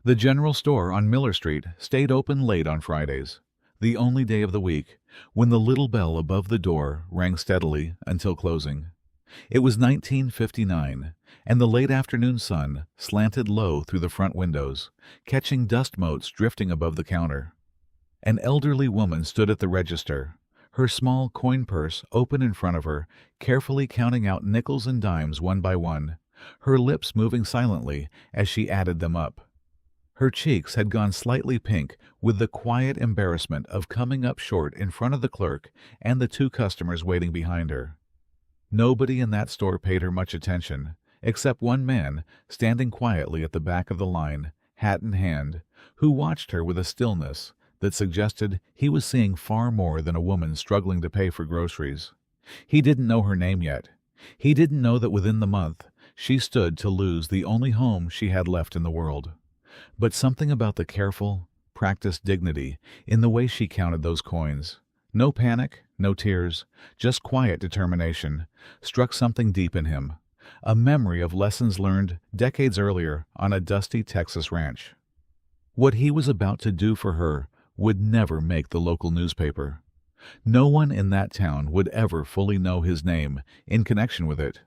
The general store on Miller Street stayed open late on Fridays, the only day of the week when the little bell above the door rang steadily until closing. It was 1959, and the late afternoon sun slanted low through the front windows, catching dust motes drifting above the counter. An elderly woman stood at the register, her small coin purse open in front of her, carefully counting out nickels and dimes one by one, her lips moving silently as she added them up. Her cheeks had gone slightly pink with the quiet embarrassment of coming up short in front of the clerk and the two customers waiting behind her. Nobody in that store paid her much attention, except one man standing quietly at the back of the line, hat in hand, who watched her with a stillness that suggested he was seeing far more than a woman struggling to pay for groceries. He didn't know her name yet. He didn't know that within the month she stood to lose the only home she had left in the world. But something about the careful, practiced dignity in the way she counted those coins, no panic, no tears, just quiet determination, struck something deep in him, a memory of lessons learned decades earlier on a dusty Texas ranch. What he was about to do for her would never make the local newspaper. No one in that town would ever fully know his name in connection with it.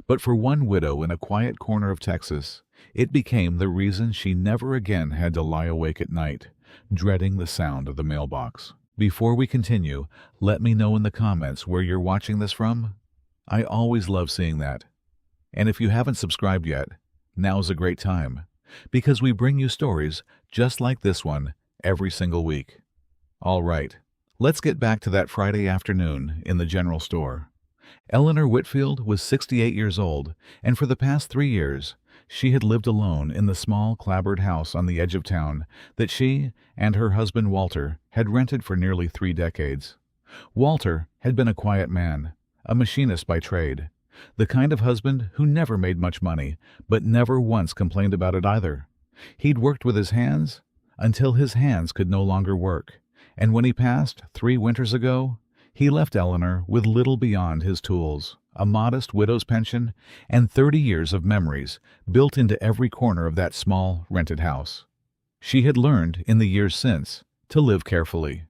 But for one widow in a quiet corner of Texas, it became the reason she never again had to lie awake at night, dreading the sound of the mailbox. Before we continue, let me know in the comments where you're watching this from. I always love seeing that. And if you haven't subscribed yet, now's a great time, because we bring you stories just like this one every single week. All right, let's get back to that Friday afternoon in the general store. Eleanor Whitfield was 68 years old, and for the past 3 years, she had lived alone in the small clapboard house on the edge of town that she and her husband Walter had rented for nearly 3 decades. Walter had been a quiet man, a machinist by trade, the kind of husband who never made much money, but never once complained about it either. He'd worked with his hands until his hands could no longer work, and when he passed 3 winters ago, he left Eleanor with little beyond his tools, a modest widow's pension, and 30 years of memories built into every corner of that small rented house. She had learned, in the years since, to live carefully.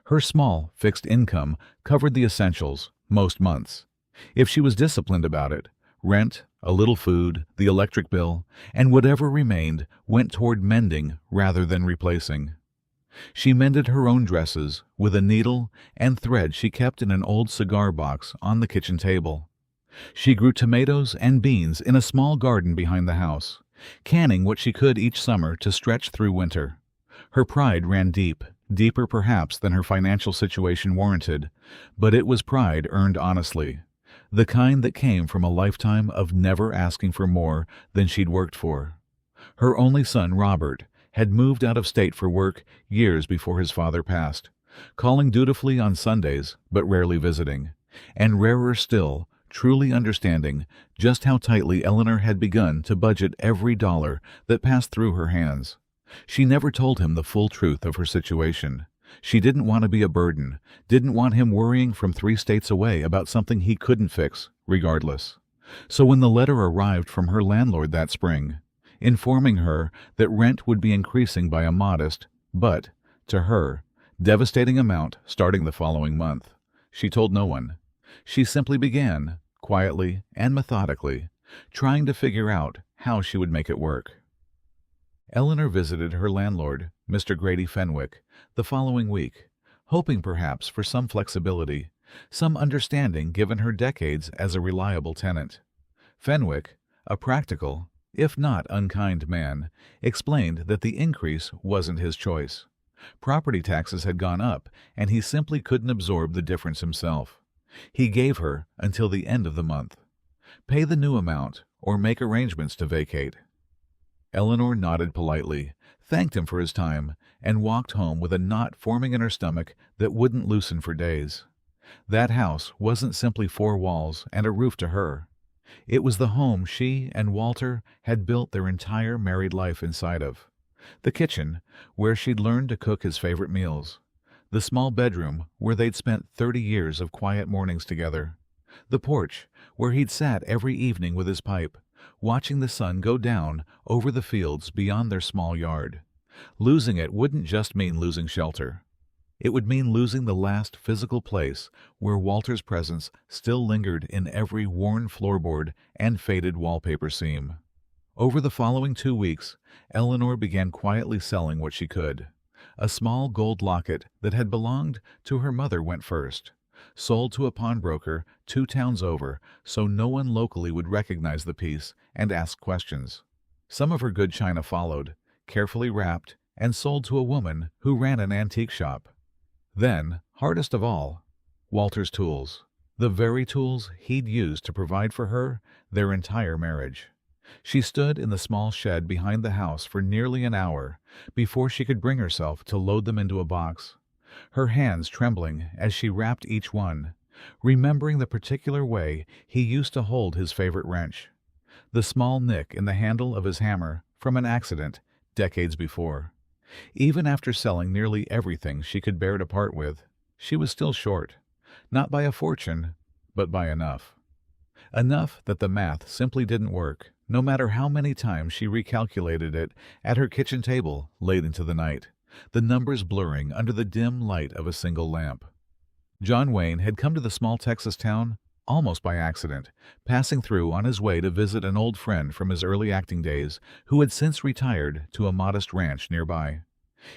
Her small, fixed income covered the essentials most months. If she was disciplined about it, rent, a little food, the electric bill, and whatever remained went toward mending rather than replacing. She mended her own dresses with a needle and thread she kept in an old cigar box on the kitchen table. She grew tomatoes and beans in a small garden behind the house, canning what she could each summer to stretch through winter. Her pride ran deep, deeper perhaps than her financial situation warranted, but it was pride earned honestly, the kind that came from a lifetime of never asking for more than she'd worked for. Her only son, Robert, had moved out of state for work years before his father passed, calling dutifully on Sundays but rarely visiting, and rarer still, truly understanding just how tightly Eleanor had begun to budget every dollar that passed through her hands. She never told him the full truth of her situation. She didn't want to be a burden, didn't want him worrying from 3 states away about something he couldn't fix, regardless. So when the letter arrived from her landlord that spring, informing her that rent would be increasing by a modest, but, to her, devastating amount starting the following month, she told no one. She simply began, quietly and methodically, trying to figure out how she would make it work. Eleanor visited her landlord, Mr. Grady Fenwick, the following week, hoping perhaps for some flexibility, some understanding given her decades as a reliable tenant. Fenwick, a practical, if not unkind man, explained that the increase wasn't his choice. Property taxes had gone up, and he simply couldn't absorb the difference himself. He gave her until the end of the month. Pay the new amount or make arrangements to vacate. Eleanor nodded politely, thanked him for his time, and walked home with a knot forming in her stomach that wouldn't loosen for days. That house wasn't simply 4 walls and a roof to her. It was the home she and Walter had built their entire married life inside of. The kitchen, where she'd learned to cook his favorite meals. The small bedroom, where they'd spent 30 years of quiet mornings together. The porch, where he'd sat every evening with his pipe, watching the sun go down over the fields beyond their small yard. Losing it wouldn't just mean losing shelter. It would mean losing the last physical place where Walter's presence still lingered in every worn floorboard and faded wallpaper seam. Over the following 2 weeks, Eleanor began quietly selling what she could. A small gold locket that had belonged to her mother went first, sold to a pawnbroker 2 towns over so no one locally would recognize the piece and ask questions. Some of her good china followed, carefully wrapped, and sold to a woman who ran an antique shop. Then, hardest of all, Walter's tools. The very tools he'd used to provide for her their entire marriage. She stood in the small shed behind the house for nearly an hour before she could bring herself to load them into a box, her hands trembling as she wrapped each one, remembering the particular way he used to hold his favorite wrench, the small nick in the handle of his hammer from an accident decades before. Even after selling nearly everything she could bear to part with, she was still short, not by a fortune, but by enough. Enough that the math simply didn't work, no matter how many times she recalculated it at her kitchen table late into the night, the numbers blurring under the dim light of a single lamp. John Wayne had come to the small Texas town almost by accident, passing through on his way to visit an old friend from his early acting days who had since retired to a modest ranch nearby.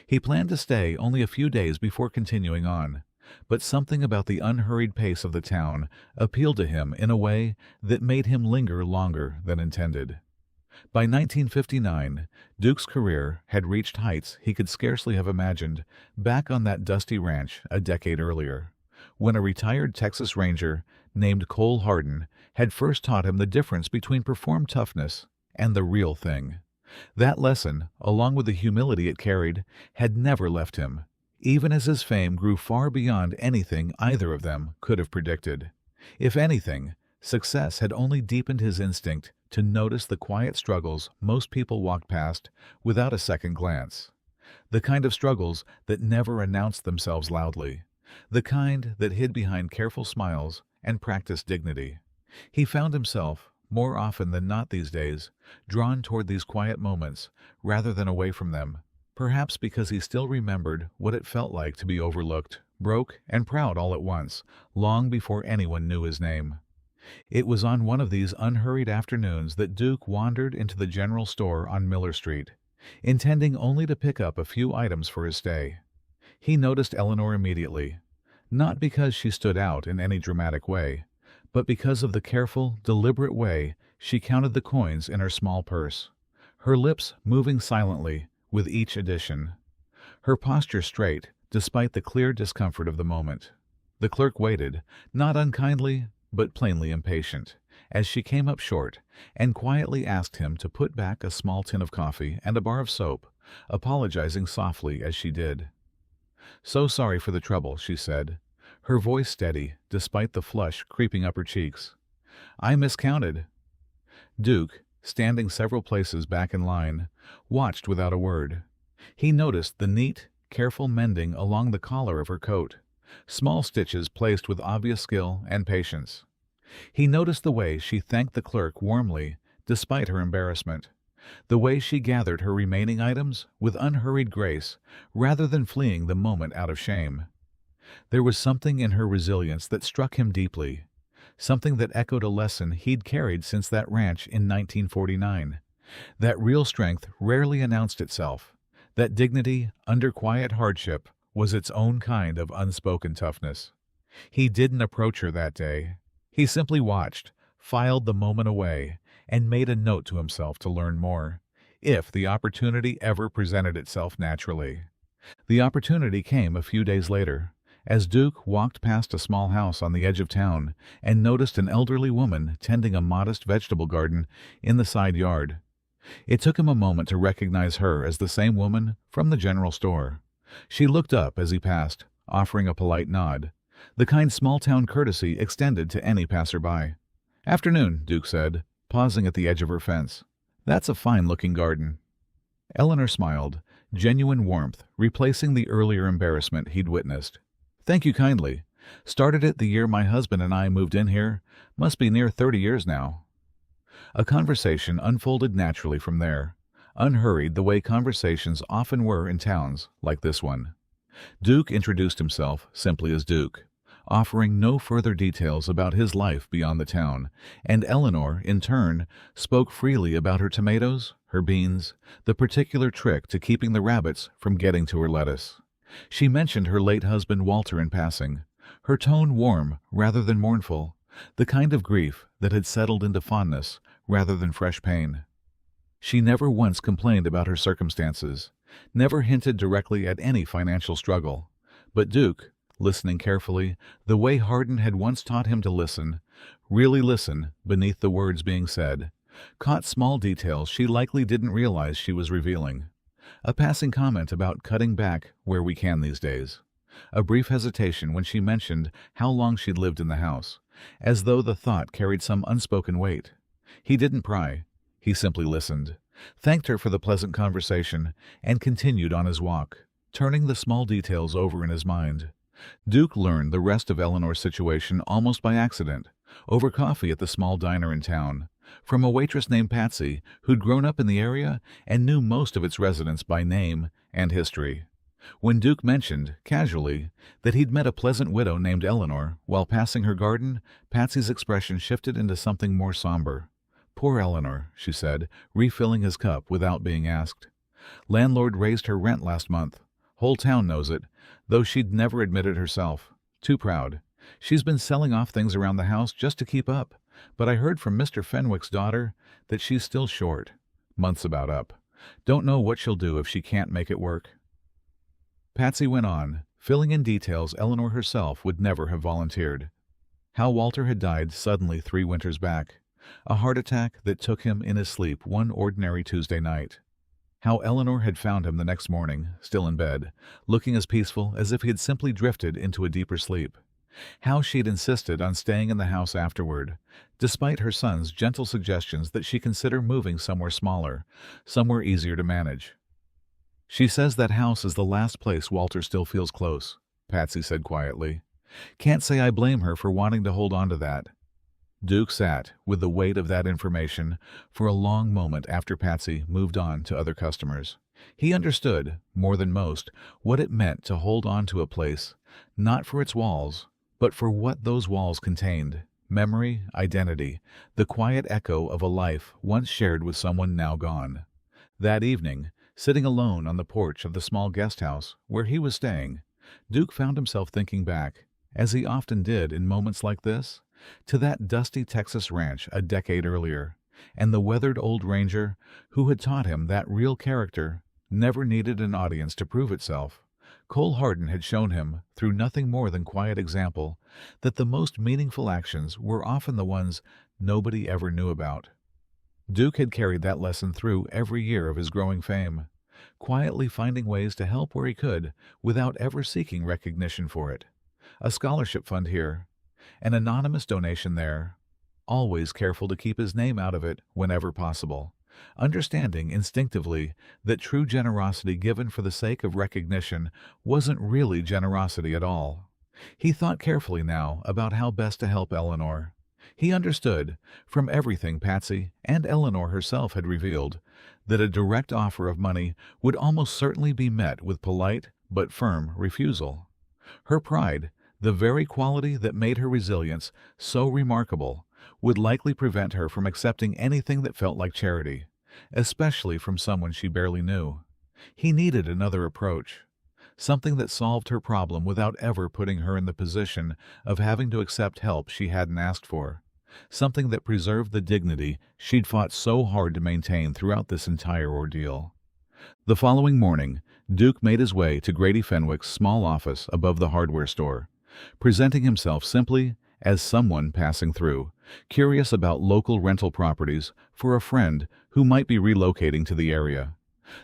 He planned to stay only a few days before continuing on, but something about the unhurried pace of the town appealed to him in a way that made him linger longer than intended. By 1959, Duke's career had reached heights he could scarcely have imagined back on that dusty ranch a decade earlier, when a retired Texas Ranger named Cole Hardin had first taught him the difference between performed toughness and the real thing. That lesson, along with the humility it carried, had never left him, even as his fame grew far beyond anything either of them could have predicted. If anything, success had only deepened his instinct to notice the quiet struggles most people walked past without a second glance. The kind of struggles that never announced themselves loudly. The kind that hid behind careful smiles and practiced dignity. He found himself, more often than not these days, drawn toward these quiet moments rather than away from them, perhaps because he still remembered what it felt like to be overlooked, broke, and proud all at once, long before anyone knew his name. It was on one of these unhurried afternoons that Duke wandered into the general store on Miller Street, intending only to pick up a few items for his stay. He noticed Eleanor immediately, not because she stood out in any dramatic way, but because of the careful, deliberate way she counted the coins in her small purse, her lips moving silently with each addition, her posture straight despite the clear discomfort of the moment. The clerk waited, not unkindly, but plainly impatient, as she came up short and quietly asked him to put back a small tin of coffee and a bar of soap, apologizing softly as she did. "So sorry for the trouble," she said, her voice steady despite the flush creeping up her cheeks. "I miscounted." Duke, standing several places back in line, watched without a word. He noticed the neat, careful mending along the collar of her coat, small stitches placed with obvious skill and patience. He noticed the way she thanked the clerk warmly despite her embarrassment, the way she gathered her remaining items with unhurried grace rather than fleeing the moment out of shame. There was something in her resilience that struck him deeply, something that echoed a lesson he'd carried since that ranch in 1949. That real strength rarely announced itself, that dignity under quiet hardship was its own kind of unspoken toughness. He didn't approach her that day. He simply watched, filed the moment away, and made a note to himself to learn more, if the opportunity ever presented itself naturally. The opportunity came a few days later, as Duke walked past a small house on the edge of town and noticed an elderly woman tending a modest vegetable garden in the side yard. It took him a moment to recognize her as the same woman from the general store. She looked up as he passed, offering a polite nod, the kind small-town courtesy extended to any passerby. "Afternoon," Duke said, pausing at the edge of her fence. "That's a fine-looking garden." Eleanor smiled, genuine warmth replacing the earlier embarrassment he'd witnessed. "Thank you kindly. Started it the year my husband and I moved in here. Must be near 30 years now." A conversation unfolded naturally from there, unhurried the way conversations often were in towns like this one. Duke introduced himself simply as Duke, offering no further details about his life beyond the town, and Eleanor, in turn, spoke freely about her tomatoes, her beans, the particular trick to keeping the rabbits from getting to her lettuce. She mentioned her late husband Walter in passing, her tone warm rather than mournful, the kind of grief that had settled into fondness rather than fresh pain. She never once complained about her circumstances, never hinted directly at any financial struggle. But Duke, listening carefully, the way Hardin had once taught him to listen, really listen beneath the words being said, caught small details she likely didn't realize she was revealing. A passing comment about cutting back where we can these days. A brief hesitation when she mentioned how long she'd lived in the house, as though the thought carried some unspoken weight. He didn't pry. He simply listened, thanked her for the pleasant conversation, and continued on his walk, turning the small details over in his mind. Duke learned the rest of Eleanor's situation almost by accident, over coffee at the small diner in town, from a waitress named Patsy who'd grown up in the area and knew most of its residents by name and history. When Duke mentioned, casually, that he'd met a pleasant widow named Eleanor while passing her garden, Patsy's expression shifted into something more somber. "Poor Eleanor," she said, refilling his cup without being asked. "Landlord raised her rent last month. Whole town knows it, though she'd never admit it herself. Too proud. She's been selling off things around the house just to keep up, but I heard from Mr. Fenwick's daughter that she's still short. Month's about up. Don't know what she'll do if she can't make it work." Patsy went on, filling in details Eleanor herself would never have volunteered. How Walter had died suddenly 3 winters back. A heart attack that took him in his sleep one ordinary Tuesday night. How Eleanor had found him the next morning, still in bed, looking as peaceful as if he had simply drifted into a deeper sleep. How she'd insisted on staying in the house afterward, despite her son's gentle suggestions that she consider moving somewhere smaller, somewhere easier to manage. "She says that house is the last place Walter still feels close," Patsy said quietly. "Can't say I blame her for wanting to hold on to that." Duke sat, with the weight of that information, for a long moment after Patsy moved on to other customers. He understood, more than most, what it meant to hold on to a place, not for its walls, but for what those walls contained: memory, identity, the quiet echo of a life once shared with someone now gone. That evening, sitting alone on the porch of the small guest house where he was staying, Duke found himself thinking back, as he often did in moments like this, to that dusty Texas ranch a decade earlier, and the weathered old ranger who had taught him that real character never needed an audience to prove itself. Cole Hardin had shown him, through nothing more than quiet example, that the most meaningful actions were often the ones nobody ever knew about. Duke had carried that lesson through every year of his growing fame, quietly finding ways to help where he could without ever seeking recognition for it. A scholarship fund here, an anonymous donation there, always careful to keep his name out of it whenever possible, understanding instinctively that true generosity given for the sake of recognition wasn't really generosity at all. He thought carefully now about how best to help Eleanor. He understood, from everything Patsy and Eleanor herself had revealed, that a direct offer of money would almost certainly be met with polite but firm refusal. Her pride, the very quality that made her resilience so remarkable, would likely prevent her from accepting anything that felt like charity, especially from someone she barely knew. He needed another approach, something that solved her problem without ever putting her in the position of having to accept help she hadn't asked for, something that preserved the dignity she'd fought so hard to maintain throughout this entire ordeal. The following morning, Duke made his way to Grady Fenwick's small office above the hardware store, presenting himself simply as someone passing through, curious about local rental properties for a friend who might be relocating to the area.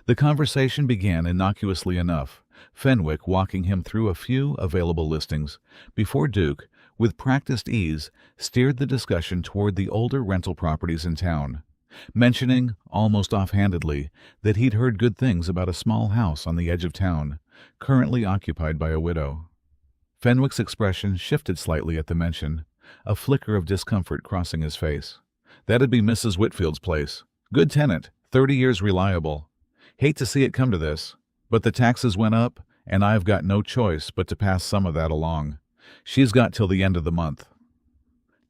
The conversation began innocuously enough, Fenwick walking him through a few available listings, before Duke, with practiced ease, steered the discussion toward the older rental properties in town, mentioning, almost offhandedly, that he'd heard good things about a small house on the edge of town, currently occupied by a widow. Fenwick's expression shifted slightly at the mention, a flicker of discomfort crossing his face. That'd be Mrs. Whitfield's place. Good tenant, 30 years reliable. Hate to see it come to this, but the taxes went up, and I've got no choice but to pass some of that along. She's got till the end of the month."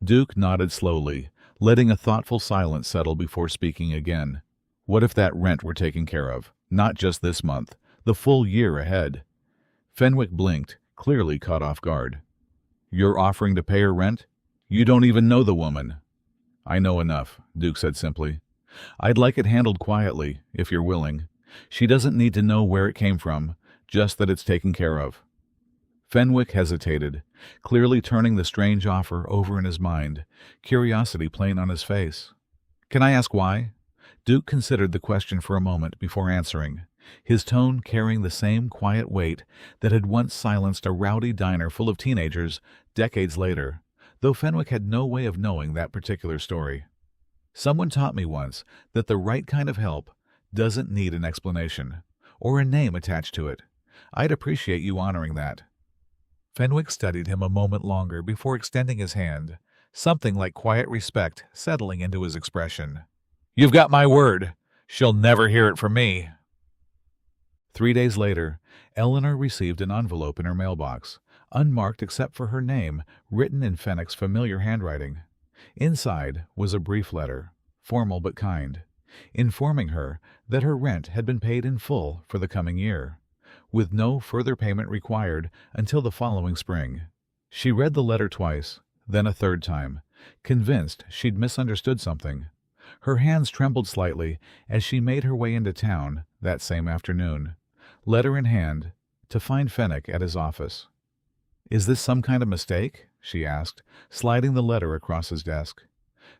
Duke nodded slowly, letting a thoughtful silence settle before speaking again. What if that rent were taken care of? Not just this month, the full year ahead. Fenwick blinked, clearly caught off guard. "You're offering to pay her rent? You don't even know the woman." "I know enough," Duke said simply. "I'd like it handled quietly, if you're willing. She doesn't need to know where it came from, just that it's taken care of." Fenwick hesitated, clearly turning the strange offer over in his mind, curiosity plain on his face. "Can I ask why?" Duke considered the question for a moment before answering, his tone carrying the same quiet weight that had once silenced a rowdy diner full of teenagers decades later, though Fenwick had no way of knowing that particular story. "Someone taught me once that the right kind of help doesn't need an explanation, or a name attached to it. I'd appreciate you honoring that." Fenwick studied him a moment longer before extending his hand, something like quiet respect settling into his expression. "You've got my word. She'll never hear it from me." 3 days later, Eleanor received an envelope in her mailbox, unmarked except for her name, written in Fenwick's familiar handwriting. Inside was a brief letter, formal but kind, informing her that her rent had been paid in full for the coming year, with no further payment required until the following spring. She read the letter twice, then a third time, convinced she'd misunderstood something. Her hands trembled slightly as she made her way into town that same afternoon, letter in hand, to find Fenwick at his office. "Is this some kind of mistake?" she asked, sliding the letter across his desk.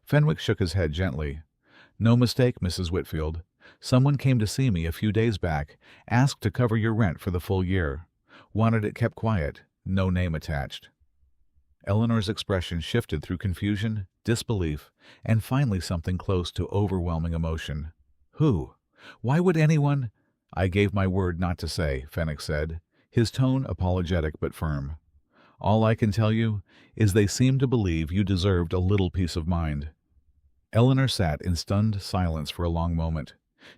Fenwick shook his head gently. "No mistake, Mrs. Whitfield. Someone came to see me a few days back, asked to cover your rent for the full year. Wanted it kept quiet, no name attached." Eleanor's expression shifted through confusion, disbelief, and finally something close to overwhelming emotion. "Who? Why would anyone—" "I gave my word not to say," Fenwick said, his tone apologetic but firm. "All I can tell you is they seemed to believe you deserved a little peace of mind." Eleanor sat in stunned silence for a long moment,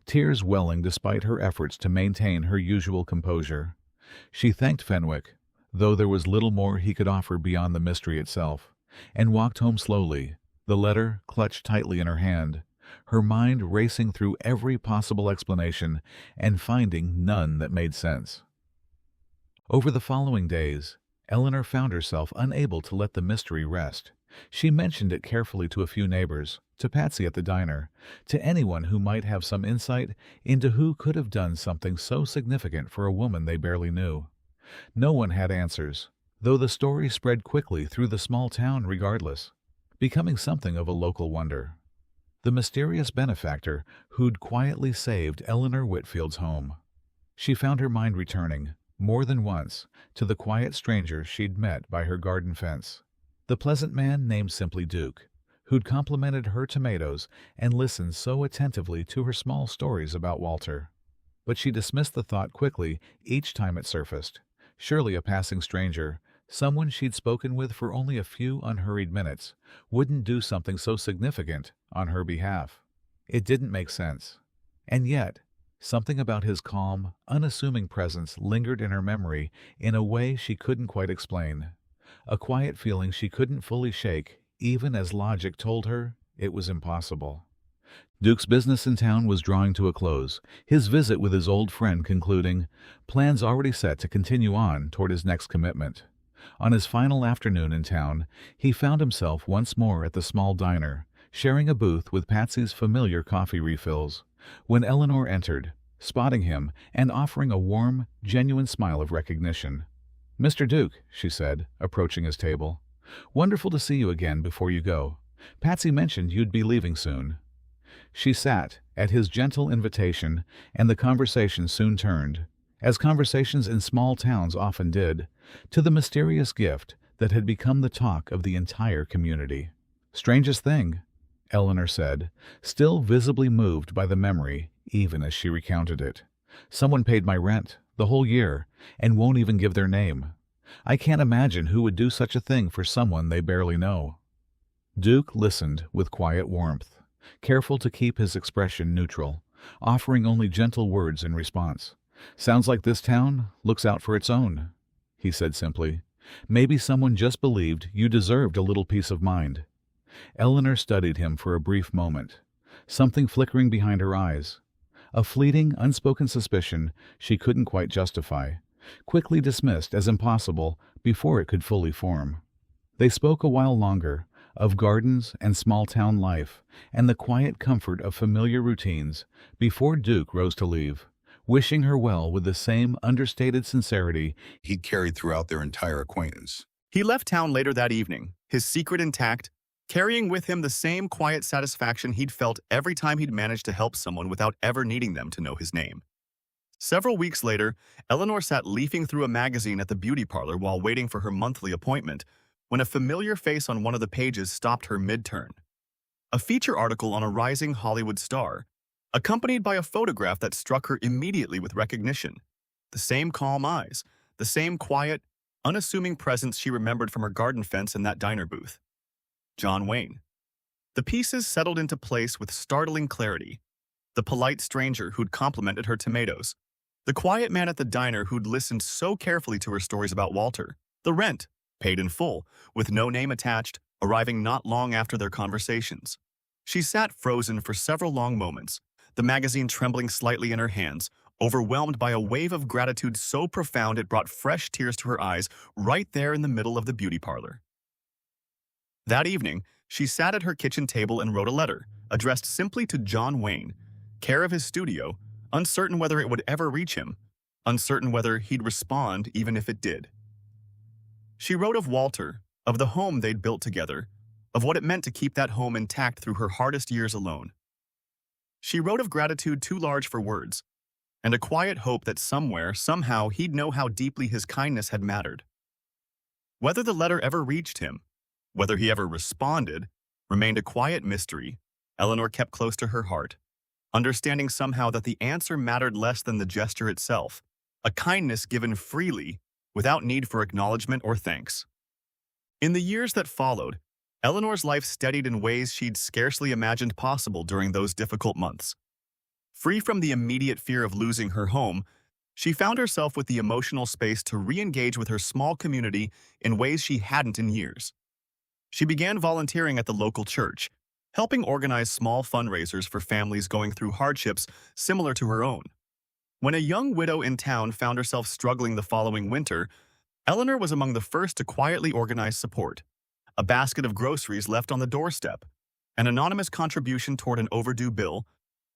tears welling despite her efforts to maintain her usual composure. She thanked Fenwick, though there was little more he could offer beyond the mystery itself, and walked home slowly, the letter clutched tightly in her hand, her mind racing through every possible explanation and finding none that made sense. Over the following days, Eleanor found herself unable to let the mystery rest. She mentioned it carefully to a few neighbors, to Patsy at the diner, to anyone who might have some insight into who could have done something so significant for a woman they barely knew. No one had answers, though the story spread quickly through the small town regardless, becoming something of a local wonder. The mysterious benefactor who'd quietly saved Eleanor Whitfield's home. She found her mind returning, more than once, to the quiet stranger she'd met by her garden fence. The pleasant man named simply Duke, who'd complimented her tomatoes and listened so attentively to her small stories about Walter. But she dismissed the thought quickly each time it surfaced. Surely a passing stranger, someone she'd spoken with for only a few unhurried minutes, wouldn't do something so significant on her behalf. It didn't make sense. And yet, something about his calm, unassuming presence lingered in her memory in a way she couldn't quite explain. A quiet feeling she couldn't fully shake, even as logic told her it was impossible. Duke's business in town was drawing to a close, his visit with his old friend concluding, plans already set to continue on toward his next commitment. On his final afternoon in town, he found himself once more at the small diner, sharing a booth with Patsy's familiar coffee refills, when Eleanor entered, spotting him and offering a warm, genuine smile of recognition. "Mr. Duke," she said, approaching his table. "Wonderful to see you again before you go. Patsy mentioned you'd be leaving soon." She sat, at his gentle invitation, and the conversation soon turned, as conversations in small towns often did, to the mysterious gift that had become the talk of the entire community. "Strangest thing," Eleanor said, still visibly moved by the memory, even as she recounted it. "Someone paid my rent, the whole year, and won't even give their name. I can't imagine who would do such a thing for someone they barely know." Duke listened with quiet warmth, careful to keep his expression neutral, offering only gentle words in response. "Sounds like this town looks out for its own," he said simply. "Maybe someone just believed you deserved a little peace of mind." Eleanor studied him for a brief moment, something flickering behind her eyes. A fleeting, unspoken suspicion she couldn't quite justify, quickly dismissed as impossible before it could fully form. They spoke a while longer, of gardens and small-town life, and the quiet comfort of familiar routines, before Duke rose to leave, wishing her well with the same understated sincerity He'd carried throughout their entire acquaintance. He left town later that evening, his secret intact, carrying with him the same quiet satisfaction he'd felt every time he'd managed to help someone without ever needing them to know his name. Several weeks later, Eleanor sat leafing through a magazine at the beauty parlor while waiting for her monthly appointment, when a familiar face on one of the pages stopped her mid-turn. A feature article on a rising Hollywood star, accompanied by a photograph that struck her immediately with recognition. The same calm eyes, the same quiet, unassuming presence she remembered from her garden fence in that diner booth. John Wayne. The pieces settled into place with startling clarity. The polite stranger who'd complimented her tomatoes. The quiet man at the diner who'd listened so carefully to her stories about Walter. The rent, paid in full, with no name attached, arriving not long after their conversations. She sat frozen for several long moments, the magazine trembling slightly in her hands, overwhelmed by a wave of gratitude so profound it brought fresh tears to her eyes right there in the middle of the beauty parlor. That evening, she sat at her kitchen table and wrote a letter, addressed simply to John Wayne, care of his studio, uncertain whether it would ever reach him, uncertain whether he'd respond even if it did. She wrote of Walter, of the home they'd built together, of what it meant to keep that home intact through her hardest years alone. She wrote of gratitude too large for words, and a quiet hope that somewhere, somehow, he'd know how deeply his kindness had mattered. Whether the letter ever reached him, whether he ever responded, remained a quiet mystery Eleanor kept close to her heart, understanding somehow that the answer mattered less than the gesture itself, a kindness given freely, without need for acknowledgement or thanks. In the years that followed, Eleanor's life steadied in ways she'd scarcely imagined possible during those difficult months. Free from the immediate fear of losing her home, she found herself with the emotional space to re-engage with her small community in ways she hadn't in years. She began volunteering at the local church, helping organize small fundraisers for families going through hardships similar to her own. When a young widow in town found herself struggling the following winter, Eleanor was among the first to quietly organize support. A basket of groceries left on the doorstep, an anonymous contribution toward an overdue bill,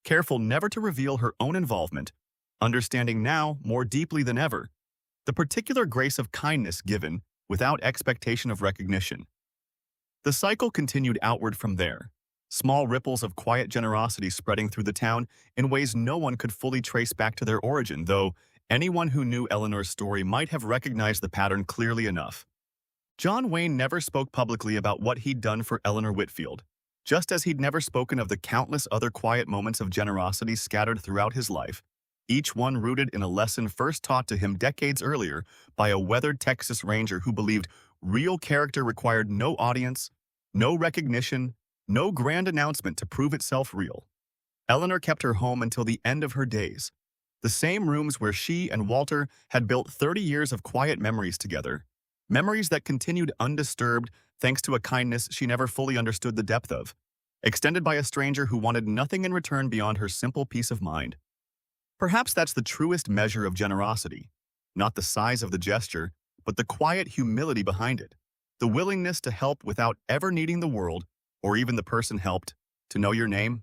careful never to reveal her own involvement, understanding now, more deeply than ever, the particular grace of kindness given without expectation of recognition. The cycle continued outward from there, small ripples of quiet generosity spreading through the town in ways no one could fully trace back to their origin, though anyone who knew Eleanor's story might have recognized the pattern clearly enough. John Wayne never spoke publicly about what he'd done for Eleanor Whitfield, just as he'd never spoken of the countless other quiet moments of generosity scattered throughout his life, each one rooted in a lesson first taught to him decades earlier by a weathered Texas Ranger who believed real character required no audience, no recognition, no grand announcement to prove itself real. Eleanor kept her home until the end of her days, the same rooms where she and Walter had built 30 years of quiet memories together, memories that continued undisturbed thanks to a kindness she never fully understood the depth of, extended by a stranger who wanted nothing in return beyond her simple peace of mind. Perhaps that's the truest measure of generosity, not the size of the gesture, but the quiet humility behind it, the willingness to help without ever needing the world, or even the person helped, to know your name.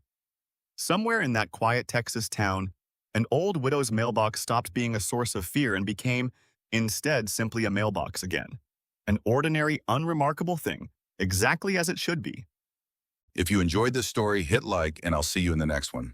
Somewhere in that quiet Texas town, an old widow's mailbox stopped being a source of fear and became, instead, simply a mailbox again. An ordinary, unremarkable thing, exactly as it should be. If you enjoyed this story, hit like, and I'll see you in the next one.